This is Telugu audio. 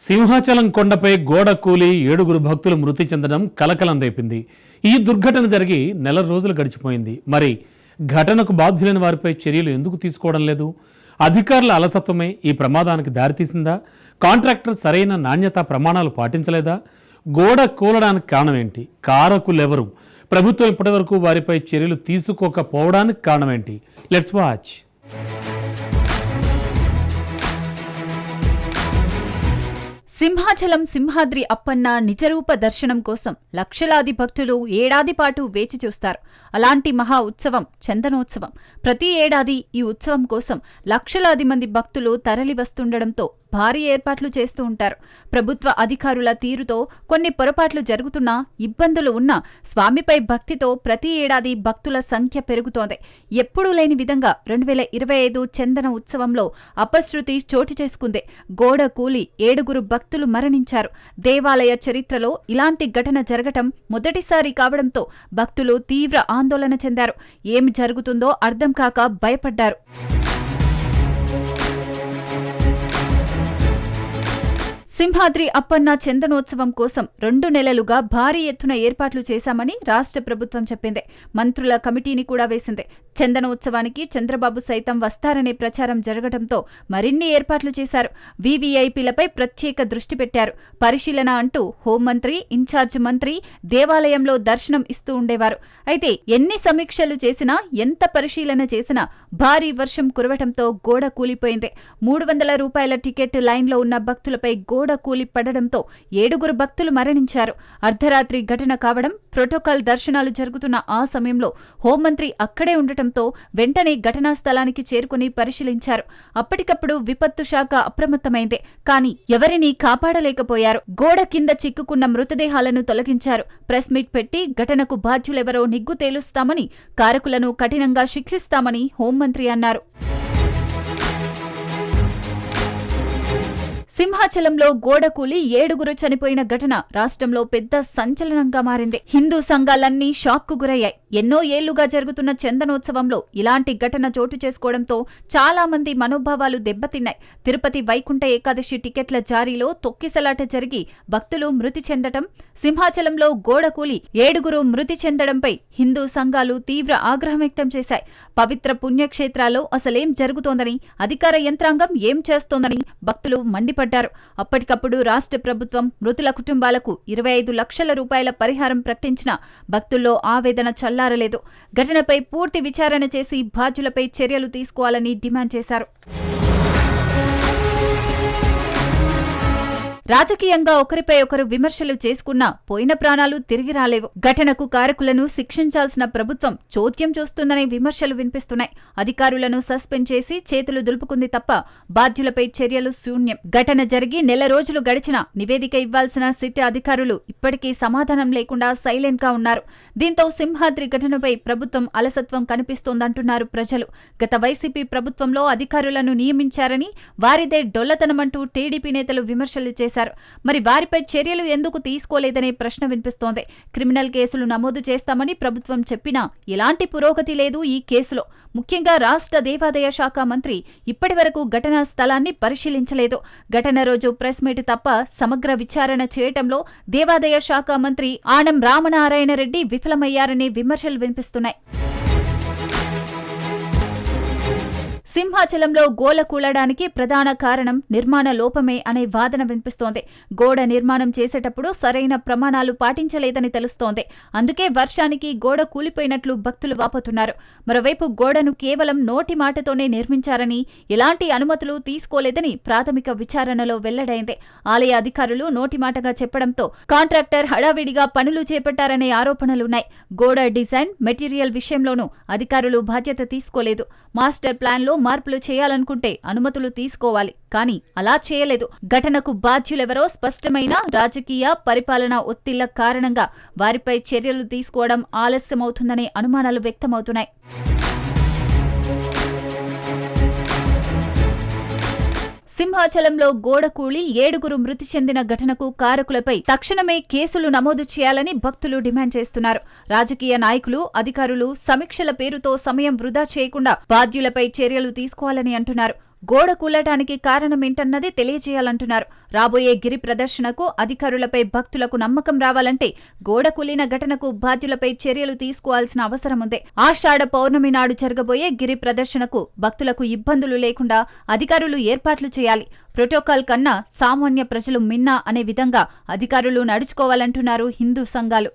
సింహాచలం కొండపై గోడ కూలి 7 భక్తులు మృతి చెందడం కలకలం రేపింది. ఈ దుర్ఘటన జరిగి నెల రోజులు గడిచిపోయింది. మరి ఘటనకు బాధ్యులైన వారిపై చర్యలు ఎందుకు తీసుకోవడం లేదు? అధికారుల అలసత్వమే ఈ ప్రమాదానికి దారితీసిందా? కాంట్రాక్టర్ సరైన నాణ్యతా ప్రమాణాలు పాటించలేదా? గోడ కూలడానికి కారణం ఏంటి? కారకులెవరు? ప్రభుత్వం ఇప్పటివరకు వారిపై చర్యలు తీసుకోకపోవడానికి కారణం ఏంటి? Let's watch. సింహాచలం సింహాద్రి అప్పన్న నిజరూప దర్శనం కోసం లక్షలాది భక్తులు ఏడాది పాటు వేచి చూస్తారు. అలాంటి మహా ఉత్సవం చందనోత్సవం. ప్రతి ఏడాది ఈ ఉత్సవం కోసం లక్షలాది మంది భక్తులు తరలి వస్తుండడంతో భారీ ఏర్పాట్లు చేస్తూ ఉంటారు. ప్రభుత్వ అధికారుల తీరుతో కొన్ని పొరపాట్లు జరుగుతున్నా, ఇబ్బందులు ఉన్నా స్వామిపై భక్తితో ప్రతి ఏడాది భక్తుల సంఖ్య పెరుగుతోంది. ఎప్పుడూ లేని విధంగా 2025 చందన ఉత్సవంలో అపశృతి చోటు చేసుకుంది. గోడ కూలి 7 భక్తులు మరణించారు. దేవాలయ చరిత్రలో ఇలాంటి ఘటన జరగటం మొదటిసారి కావడంతో భక్తులు తీవ్ర ఆందోళన చెందారు. ఏమి జరుగుతుందో అర్థం కాక భయపడ్డారు. సింహాద్రి అప్పన్న చందనోత్సవం కోసం 2 నెలలుగా భారీ ఎత్తున ఏర్పాట్లు చేశామని రాష్ట్ర ప్రభుత్వం చెప్పింది. మంత్రుల కమిటీని కూడా వేసింది. చందనోత్సవానికి చంద్రబాబు సైతం వస్తారనే ప్రచారం జరగడంతో మరిన్ని ఏర్పాట్లు చేశారు. వీవీఐపీలపై ప్రత్యేక దృష్టి పెట్టారు. పరిశీలన అంటూ హోంమంత్రి, ఇన్ఛార్జ్ మంత్రి దేవాలయంలో దర్శనం ఇస్తూ ఉండేవారు. అయితే ఎన్ని సమీక్షలు చేసినా, ఎంత పరిశీలన చేసినా భారీ వర్షం కురవటంతో గోడ కూలిపోయింది. 300 రూపాయల టికెట్ లైన్లో ఉన్న భక్తులపై గోడ కూలి పడడంతో 7 భక్తులు మరణించారు. అర్ధరాత్రి ఘటన కావడం, ప్రోటోకాల్ దర్శనాలు జరుగుతున్న ఆ సమయంలో హోంమంత్రి అక్కడే ఉండటంతో వెంటనే ఘటనా స్థలానికి చేరుకుని పరిశీలించారు. అప్పటికప్పుడు విపత్తు శాఖ అప్రమత్తమైంది. కానీ ఎవరినీ కాపాడలేకపోయారు. గోడ కింద చిక్కుకున్న మృతదేహాలను తొలగించారు. ప్రెస్ మీట్ పెట్టి ఘటనకు బాధ్యులెవరో నిగ్గు తేలుస్తామని, కారకులను కఠినంగా శిక్షిస్తామని హోంమంత్రి అన్నారు. సింహాచలంలో గోడ కూలి 7 చనిపోయిన ఘటన రాష్ట్రంలో పెద్ద సంచలనంగా మారింది. హిందూ సంఘాలన్నీ షాక్కు గురయ్యాయి. ఎన్నో ఏళ్లుగా జరుగుతున్న చందనోత్సవంలో ఇలాంటి ఘటన చోటు చేసుకోవడంతో చాలా మంది మనోభావాలు దెబ్బతిన్నాయి. తిరుపతి వైకుంఠ ఏకాదశి టికెట్ల జారీలో తొక్కిసలాట జరిగి భక్తులు మృతి చెందడం, సింహాచలంలో గోడ కూలి 7 మృతి చెందడంపై హిందూ సంఘాలు తీవ్ర ఆగ్రహం వ్యక్తం చేశాయి. పవిత్ర పుణ్యక్షేత్రాల్లో అసలేం జరుగుతోందని, అధికార యంత్రాంగం ఏం చేస్తోందని భక్తులు మండిపడ్డారు. అప్పటికప్పుడు రాష్ట్ర ప్రభుత్వం మృతుల కుటుంబాలకు 25 లక్షల రూపాయల పరిహారం ప్రకటించినా భక్తుల్లో ఆవేదన చల్లారలేదు. ఘటనపై పూర్తి విచారణ చేసి బాధ్యులపై చర్యలు తీసుకోవాలని డిమాండ్ చేశారు. రాజకీయంగా ఒకరిపై ఒకరు విమర్శలు చేసుకున్నా పోయిన ప్రాణాలు తిరిగి రాలేవు. ఘటనకు కారకులను శిక్షించాల్సిన ప్రభుత్వం చోద్యం చూస్తుందనే విమర్శలు వినిపిస్తున్నాయి. అధికారులను సస్పెండ్ చేసి చేతులు దులుపుకుంది తప్ప బాధ్యులపై చర్యలు శూన్యం. ఘటన జరిగి నెల రోజులు గడిచినా నివేదిక ఇవ్వాల్సిన సిట్ అధికారులు ఇప్పటికీ సమాధానం లేకుండా సైలెంట్ గా ఉన్నారు. దీంతో సింహాద్రి ఘటనపై ప్రభుత్వం అలసత్వం కనిపిస్తోందంటున్నారు ప్రజలు. గత వైసీపీ ప్రభుత్వంలో అధికారులను నియమించారని, వారిదే డొల్లతనమంటూ టీడీపీ నేతలు విమర్శలు చేశారు. మరి వారిపై చర్యలు ఎందుకు తీసుకోలేదనే ప్రశ్న వినిపిస్తోంది. క్రిమినల్ కేసులు నమోదు చేస్తామని ప్రభుత్వం చెప్పినా ఎలాంటి పురోగతి లేదు ఈ కేసులో. ముఖ్యంగా రాష్ట్ర దేవాదాయ శాఖ మంత్రి ఇప్పటివరకు ఘటనా స్థలాన్ని పరిశీలించలేదు. ఘటన రోజు ప్రెస్ మీట్ తప్ప సమగ్ర విచారణ చేయటంలో దేవాదాయ శాఖ మంత్రి ఆనం రామనారాయణ రెడ్డి విఫలమయ్యారనే విమర్శలు వినిపిస్తున్నాయి. సింహాచలంలో గోడ కూలడానికి ప్రధాన కారణం నిర్మాణ లోపమే అనే వాదన వినిపిస్తోంది. గోడ నిర్మాణం చేసేటప్పుడు సరైన ప్రమాణాలు పాటించలేదని తెలుస్తోంది. అందుకే వర్షానికి గోడ కూలిపోయినట్లు భక్తులు వాపోతున్నారు. మరోవైపు గోడను కేవలం నోటి మాటతోనే నిర్మించారని, ఎలాంటి అనుమతులు తీసుకోలేదని ప్రాథమిక విచారణలో వెల్లడైంది. ఆలయ అధికారులు నోటిమాటగా చెప్పడంతో కాంట్రాక్టర్ హడావిడిగా పనులు చేపట్టారనే ఆరోపణలున్నాయి. గోడ డిజైన్, మెటీరియల్ విషయంలోనూ అధికారులు బాధ్యత తీసుకోలేదు. మాస్టర్ ప్లాన్లో మార్పులు చేయాలనుకుంటే అనుమతులు తీసుకోవాలి, కానీ అలా చేయలేదు. ఘటనకు బాధ్యులెవరో స్పష్టమైన రాజకీయ, పరిపాలనా ఒత్తిళ్ల కారణంగా వారిపై చర్యలు తీసుకోవడం ఆలస్యమవుతుందనే అనుమానాలు వ్యక్తమవుతున్నాయి. సింహాచలంలో గోడ కూలి 7 మృతి చెందిన ఘటనకు కారకులపై తక్షణమే కేసులు నమోదు చేయాలని భక్తులు డిమాండ్ చేస్తున్నారు. రాజకీయ నాయకులు, అధికారులు సమీక్షల పేరుతో సమయం వృధా చేయకుండా బాధ్యులపై చర్యలు తీసుకోవాలని అంటున్నారు. గోడ కూలటానికి కారణమేంటన్నది తెలియజేయాలంటున్నారు. రాబోయే గిరి ప్రదర్శనకు అధికారులపై భక్తులకు నమ్మకం రావాలంటే గోడ కూలిన ఘటనకు బాధ్యులపై చర్యలు తీసుకోవాల్సిన అవసరం ఉంది. ఆషాఢ పౌర్ణమి నాడు జరగబోయే గిరి ప్రదర్శనకు భక్తులకు ఇబ్బందులు లేకుండా అధికారులు ఏర్పాట్లు చేయాలి. ప్రోటోకాల్ కన్నా సామాన్య ప్రజలు మిన్నా అనే విధంగా అధికారులు నడుచుకోవాలంటున్నారు హిందూ సంఘాలు.